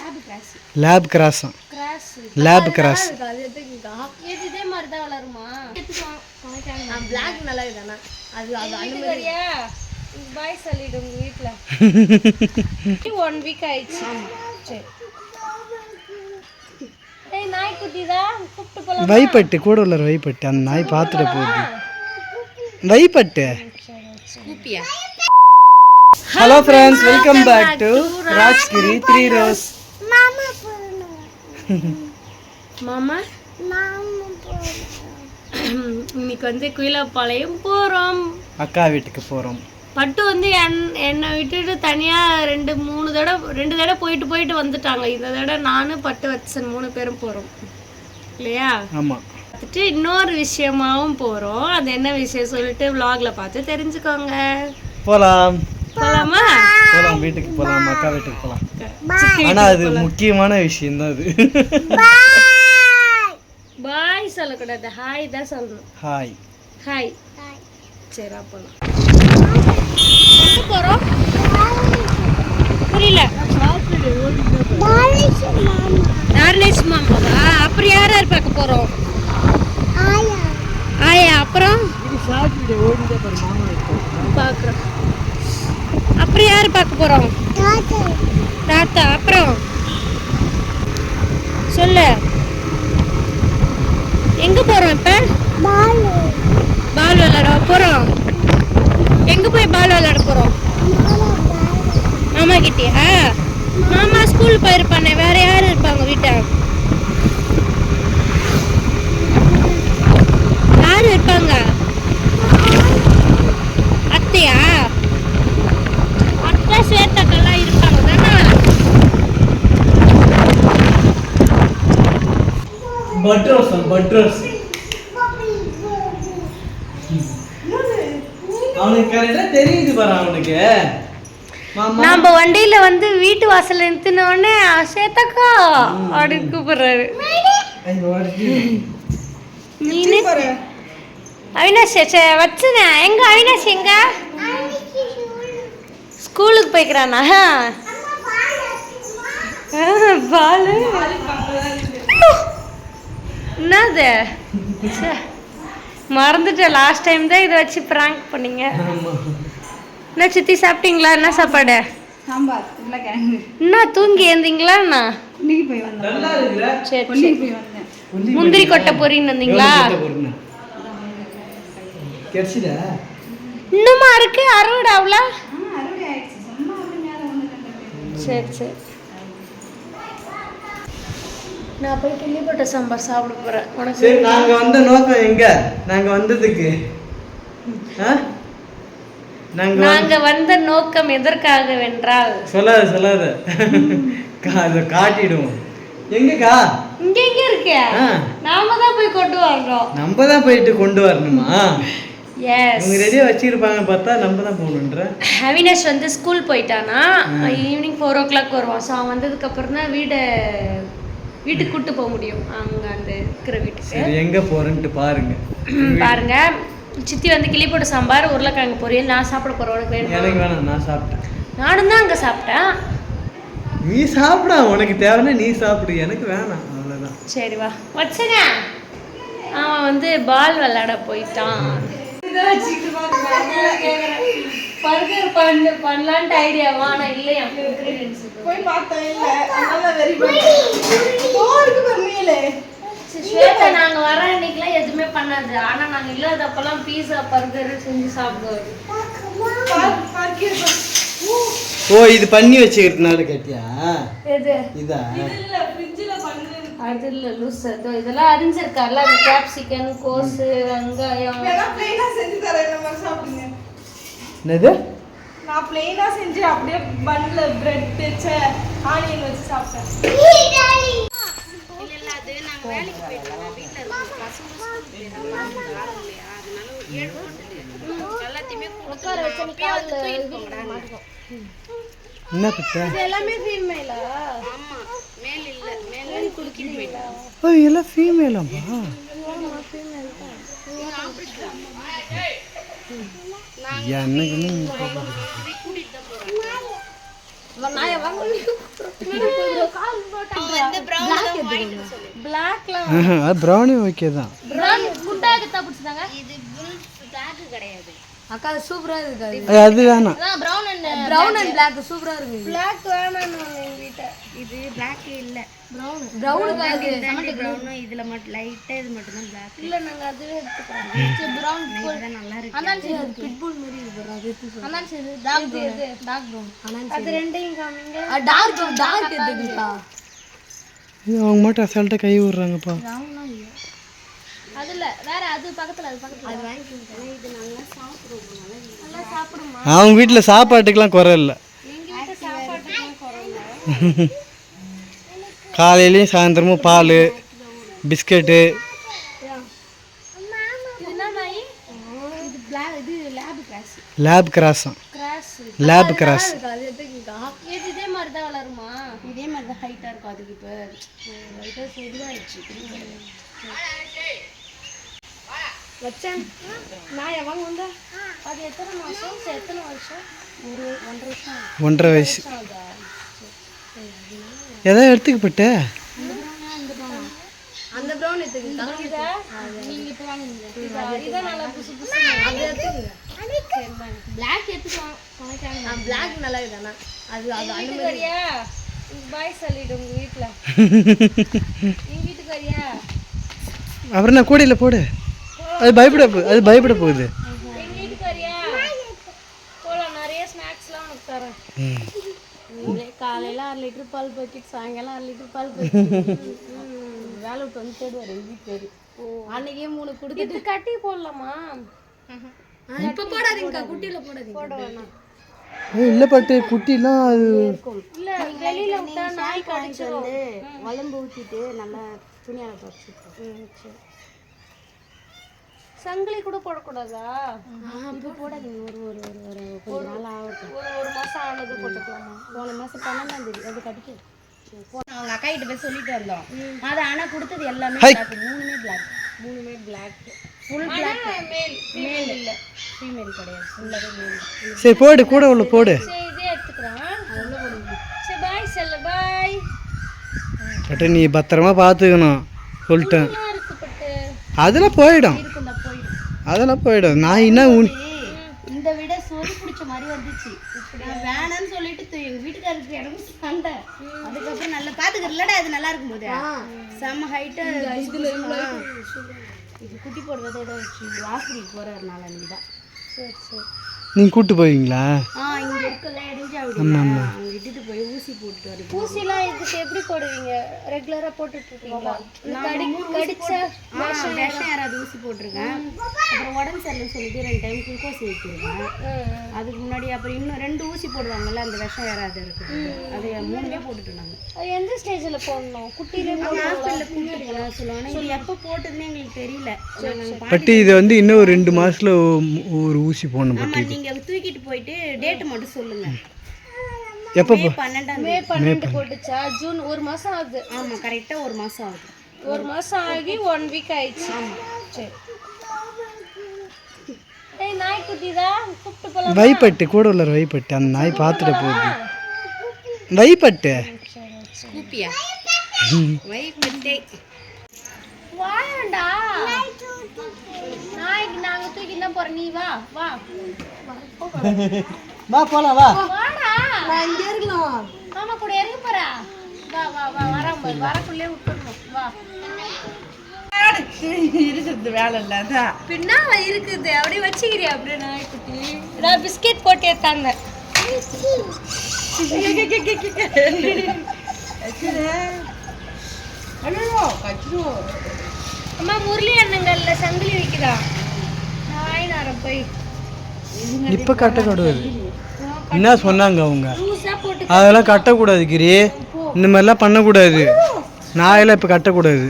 Lab cross lab cross இதே மாதிரி தான் வளருமா? பிளாக் நல்லா இருக்குதானா? அது அது அனுமதியா பாய் சொல்லிடு உங்க வீட்ல. 1 வீக் ஆயிடுச்சு. சரி. ஏய் நாய் குட்டிதா கூப்பிட்டு போலாம். வைப்பட்டு கூட உள்ள வைப்பட்டு அந்த நாய் பார்த்துட்டு போகுது. வைப்பட்டு ஸ்கூப்பியா? Hello friends, welcome back to Rajgiri 3 rose. மாமா இன்னைக்கு வந்து குயிலாப்பாளையம் போகிறோம். அக்கா வீட்டுக்கு போகிறோம். பட்டு வந்து என்னை விட்டுட்டு தனியாக 2 தடவை போயிட்டு வந்துட்டாங்க. இந்த தடவை நானும் பட்டு வச்சன் 3 பேரும் போகிறோம் இல்லையா? ஆமாம். பார்த்துட்டு இன்னொரு விஷயமாவும் போகிறோம். அது என்ன விஷயம் சொல்லிட்டு vlogல பார்த்து தெரிஞ்சுக்கோங்க. போகலாம் போகலாமா? போகலாம், வீட்டுக்கு போகலாம், அக்கா வீட்டுக்கு போகலாம். ஆனால் அது முக்கியமான விஷயம் தான். அது பாய் சொல்லக்கூடாது, ஹாய் தான் சொல்லணும். Hi hi. சரி போகலாம். எங்கே போகிறோம் புரியல. நார்னேஷ் மாமாவா? அப்புறம் யார் யார் பார்க்க போகிறோம்? ஆயா. அப்புறம் பார்க்குறோம். அப்புறம் யார் பார்க்க போகிறோம்? தாத்தா. அப்புறம் சொல்லு, எங்கே போகிறோம் இப்போ? பால் விளையாட போகிறோம். எங்கே போய் பால் விளையாட போகிறோம்? மாமா கிட்டேயா? மாமா ஸ்கூல் போயிருப்பானே, வேற யார் இருப்பாங்க வீட்டை? யார் இருப்பாங்க? அத்தையா? அத்தை சேத்தக்கெல்லாம் இருப்பாங்க தானே? பட்ரோஸ் அவனுக்கு கரெக்டா தெரியுது பாரு. அவனுக்கு நம்ம வண்டியில வந்து வீட்டு வாசல்ல நிறுத்தின உடனே சேத்தக்கா அப்படின்னு கூப்பிடுறாரு. நீனு அவினாஷ் வச்சுன எங்க? அவினாஷ் எங்க? ஸ்கூலுக்கு போய்க்கிறானா? பாலு என்னது? மறந்துட்டேன். லாஸ்ட் டைம் தான் இதை வச்சு ப்ராங்க் பண்ணீங்க. என்ன சித்தி சாப்பிட்டீங்களா? என்ன சாப்பாடு? சாம்பார் உருளைக்கிழங்கு. என்ன தூங்கி எழுந்தீங்களா? சரி. முந்திரி கொட்டை பொரின்னு வந்தீங்களா? இன்னுமா இருக்கு அறுவடை அவ்வளோ? சரி. நான் போய் கிள்ளி போட்ட சாம்பார் சாப்பிட போறேன். உனக்கு சரி, நாங்க வந்த நோக்கம் எங்க? நாங்க வந்ததுக்கு நாங்க வந்த நோக்கம் எதற்காக வென்றால் சொல்லாத காட்டிடுவோம். எங்கக்கா? இங்க இருக்கு. நாம தான் போய் கொண்டு வரணும். நம்ம தான் போயிட்டு கொண்டு வரணுமா? எஸ். அவங்க ரெடியா வச்சிருப்பாங்க, பார்த்தா நம்ம தான் போகணுன்ற. அவினாஷ் வந்து ஸ்கூல் போயிட்டானா, ஈவினிங் 4 o'clock வருவான். ஸோ அவன் வந்ததுக்கு அப்புறம் தான் வீட்டுக்கு கூட்டு போக முடியும். அங்கே அந்த இருக்கிற வீட்டுக்கு. சரி, எங்கே போகிறேன்ட்டு பாருங்க. சித்தி வந்து கிளி போட்ட சாம்பார், உருளைக்கிழங்கு பொரியல். நான் சாப்பிட போகிறேன். உனக்கு வேணும்? எனக்கு வேணாம், நான் சாப்பிட்டேன். நானும் தான் அங்கே சாப்பிட்டேன். நீ சாப்பிடா, உனக்கு தேவைன்னா நீ சாப்பிடு, எனக்கு வேணாம், அவ்வளோதான். சரி வா வச்சுங்க. அவன் வந்து பால் விளையாட போயிட்டான். பர்கர் பண்ணலான்ட்டு ஐடியாவா? ஆனால் இல்லையா போய் பார்த்தேன். இல்லை அதனால வெரி குட். ஸ்வேதா நாங்க வர அன்னைக்குலாம் எதுவுமே பண்ணாது. ஆனா நாங்க இல்லாதப்பெல்லாம் பீஸா பர்கர் செஞ்சு சாப்பிடுவோம். ஓ, இது பண்ணி வச்சுக்கிறதுனால கேட்டியா? எது இதா? இல்ல ஃப்ரிட்ஜ்ல பண்ணு. அது இல்ல லூஸ். இதெல்லாம் அரிஞ்சிருக்கார்ல, அந்த கேப்சிகன், கோஸ், வெங்காயம். வேணா ப்ளைனா செஞ்சு தரேன், இந்த மாதிரி சாப்பிடுங்க. என்னது? நான் ப்ளைனா செஞ்சு அப்படியே பன்ல பிரெட் தேய்ச்ச ஆனியன் வச்சு சாப்பிட்டேன். இல்ல அது நாங்க வேலைக்கு போயிட்டோம். வீட்ல இருக்க பசங்க ஸ்கூல் போயிடுறாங்க இல்லையா? அதனால 7 போட்டுட்டு எல்லாத்தையுமே உட்கார வச்சு கால்ல தூக்கிட்டு. என்ன கிட்ட? இது எல்லாமே ஃபீமேலா? ஆமா, மேல் இல்ல. மேல் குளிக்கிட்டு போயிட்டா. ஓ, எல்லாம் ஃபீமேலாமா? ஆமா, ஃபீமேல் தான். நீ ஆப்ரேஷன் என்னைக்குமே கூட்டிட்டு தான் போறேன். நாயை வாங்க பிளாக்லாம் அது ப்ரௌனி ஓகே தான். ப்ரௌன் குட்டாக்கு தான் பிடிச்சாங்க. இது பிளாக் கிடையாது அக்கா, சூப்பரா இருக்கு. அது வேணாம். அதான் ப்ரௌன் அண்ட் பிளாக் சூப்பரா இருக்கு. பிளாக் வேணாம்னு எங்க வீட்ல. இது பிளாக் இல்ல, ப்ரௌன் காது சமட்டி ப்ரௌன். இதுல மட்டும் லைட்டா இது மட்டும் தான் பிளாக். இல்ல நாங்க அதுவே எடுத்துக்கறோம். இது ப்ரௌன் தான் நல்லா இருக்கு. அதான் சரி பிட்புல் மாதிரி இருக்கு. அது அதான் சரி டார்க் ப்ரௌன். அது ரெண்டையும் காமிங்க. டார்க் எடுத்துக்கா. இது அவங்க மட்டும் அசால்ட்டா கை விடுறாங்கப்பா. அதுல வேற அது பக்கத்துல அது வாங்கிக்கிங்க. இது நல்லா சாப்பிடுறோம். நல்லா சாப்பிடுமா? அவங்க வீட்ல சாப்பாட்டுக்குலாம் குறை இல்லை. எங்க வீட்ல சாப்பாட்டுக்கு குறை இல்ல. காலையிலயும் சாயந்தரமும் பால் பிஸ்கெட்டு. லேப் கிராஸ் இதே மாதிரி தான் வளருமா? இதே மாதிரி தான் ஹைட்டா இருக்கும். அதுக்கு இப்போ லைட்டா இதுவாயிடுச்சு. வச்சேன் நான் எவங்க வந்தா அது எத்தனை மாசம் எத்தனை வருஷம்? 1.5 வயசு. எதாவது எடுத்துக்கப்பட்ட அந்த ப்ரௌன் எடுத்துக்கிங்க. நீங்க இப்போ வாங்குங்க. இதான் நல்லா புசு புசு. அது எடுத்துக்கிங்க. பிளாக் எடுத்துக்கலாம். பிளாக் நல்லா இருக்குதானா? அது வீட்டுக்காரியா பாய் சொல்லிடு உங்க வீட்டில். எங்கள் வீட்டுக்காரியா அப்புறம் நான் கூடையில் போடு. அது பயப்பட போகுது. எங்கள் வீட்டுக்காரியா போகலாம். நிறைய ஸ்நாக்ஸ்லாம் உனக்கு தரேன். காலையில் 6 லிட்டர் பால் பாக்கெட், சாயங்காலம் 6 லிட்டர் பால் பாக்கெட். வேலை விட்டு வந்து தேடுவார் எங்கள் வீட்டுக்காரி. அன்னைக்கே 3 கொடுத்துட்டு கட்டி போடலாமா? இப்போ போடாதீங்கக்கா, குட்டியில் போடாதீங்க. போட வேணாம். இல்லை பட்டு குட்டிலாம் அது இல்லை வெளியில் விட்டா நாய் கடிச்சு வந்து உடம்பு ஊற்றிட்டு நல்லா துணியால் பறிச்சுப்போம். சரி. சங்கிலி கூட போடக்கூடாதா? இப்போ போடாதீங்க. ஒரு நாள் ஆகட்டும். ஒரு மாதம் ஆனது போட்டுக்கலாமா? போன மாதம் 12ஆம் தேதி அது கடிக்கும். அவங்க அக்கா கிட்ட போய் சொல்லிட்டு வந்தோம். அது ஆனால் கொடுத்தது எல்லாமே பிளாக். மூணுமே பிளாக். Full black. மேல் இல்லை, ஃபீமேல் கிடையாது. ஃபுல்லாகவே மேல். சரி போடு, கூட உள்ள போடு. சரி இதே எடுத்துக்கிறேன். அது உள்ள போடுங்க. சரி பாய் செல்ல பாய். பட்டு நீ பத்திரமா பார்த்துக்கணும் சொல்லிட்டேன். இருக்குப்பட்டு அதெல்லாம் போயிடும். அதெல்லாம் போயிடும். நான் என்ன இந்த விட சொறி பிடிச்ச மாதிரி வந்துச்சு. நான் வேணான்னு சொல்லிட்டு எங்க வீட்டுக்காரருக்கு எனக்கு சண்டை. அதுக்கப்புறம் நல்லா பாத்துக்கிறலடா. அது நல்லா இருக்கும் போது செம்ம ஹைட்டா இது குட்டி போடுறதோட வச்சு ஆஸ்பத்திரிக்கு போறாரு. நாளைக்கு தான். சரி சரி. நீங்கள் கூப்பிட்டு போவீங்களா? இங்கே இருக்கல இடிஞ்சு அவங்க இட்டுட்டு போய் ஊசி போட்டுட்டு வருது. ஊசிலாம் இதுக்கு எப்படி போடுவீங்க? ரெகுலராக போட்டுட்டு இருக்கீங்களா? கடிச்சா விஷம் யாராவது ஊசி போட்டிருக்கேன். அப்புறம் உடம்பு சரியில்லைன்னு சொல்லிட்டு 2 டைம் குளுக்கோஸ் ஊற்றிருக்கேன். அதுக்கு முன்னாடி அப்புறம் இன்னும் 2 ஊசி போடுவாங்கல்ல, அந்த விஷம் யாராவது இருக்குது. அது 3மே போட்டுட்டு நாங்கள். எந்த ஸ்டேஜில் போடணும்? குட்டியிலே ஹாஸ்பிட்டலில் கூப்பிட்டு சொல்லுவாங்க. இது எப்போ போட்டதுன்னு எங்களுக்கு தெரியல. பட்டு இது வந்து இன்னும் ஒரு 2 மாதத்தில் ஒரு ஊசி போடணும். பட்டு நீங்க தூக்கிட்டு போயிட்டு டேட் மட்டும் சொல்லுங்க. எப்போ? மே 12 போட்டுச்சா? ஜூன் 1 மாசம் ஆகுது. ஆமா கரெக்டா 1 மாசம் ஆகுது. 1 மாசம் ஆகி 1 வீக் ஆயிடுச்சு. ஆமா சரி. ஏய் நாய்க்குட்டி தான் கூப்பிட்டு போலாம். வைப்பட்டு கூட உள்ள வைப்பட்டு அந்த நாய் பார்த்துட்டு போகுது. வைப்பட்டு கூப்பியா? வைப்பட்டே வாடா. நாய்க்கு நாங்க தூக்கி தான் போறோம். நீ வா வா வா போலாம். வா வாடா. நான் இங்க இருக்கலாம். மாமா கூட இறங்க போறா. வா வா வா வராம வரக்குள்ளே விட்டுறணும். வா இருக்குது வேலை இல்லாத பின்னா இருக்குது. அப்படியே வச்சுக்கிறியா? அப்படியே நாய்க்குட்டி நான் பிஸ்கெட் போட்டு ஏத்தாங்க. அம்மா முரளி அண்ணங்கள்ல சங்கிலி வைக்கிறா. நாய் நேரம் போய் இப்போ கட்டக்கூடாது. என்ன சொன்னாங்க அவங்க? லூசா போட்டு அதெல்லாம் கட்டக்கூடாது கிரி. இந்த மாதிரிலாம் பண்ணக்கூடாது. நாயெல்லாம் இப்போ கட்டக்கூடாது.